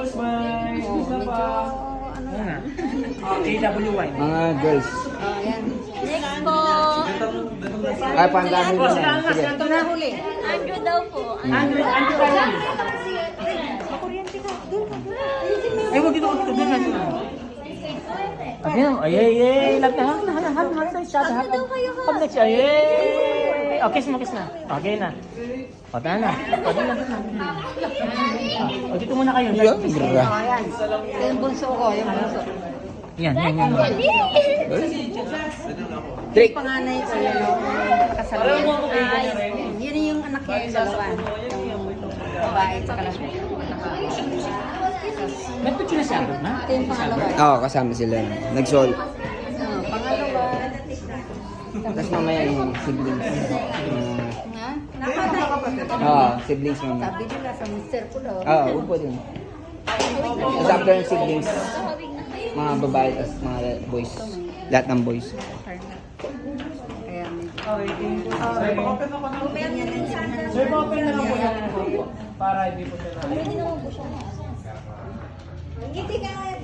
girls, may isa pa. Ano na? KWY. Mga girls. Ayan. Next po. Ay, pandami Boss, na. saan mas? Sige. Ito na huli. Andrew daw po. Andrew ka lang. Ay, wag dito, dito, dito. Ayun, ay, lag na, hag na, shot, hag. Hag next, ay, oh, kiss mo, kiss na. Okay na. O, tara na. O, dito na. O, dito muna kayo. Yan, gra. Ayan. Ito yung bunso ko. Yung bunso. Yan. Trick. Panganay ko yun. Kasalanan. Yun yung anak niya yung dalawa. Yung babae at saka lalaki. Nagpicture na siya, na? Ito yung pangalawa. Oo, kasama sila. Nag-sol. Pangalawa. Tapos mamaya yung siblings. Nga? Oo, siblings mamaya. Sabi nila sa mister ko daw. Oo, upo din. Tapos after yung siblings, mga babae, tapos mga boys. Lahat ng boys. Kaya Sir, open na lang po yan. Para hindi po siya na.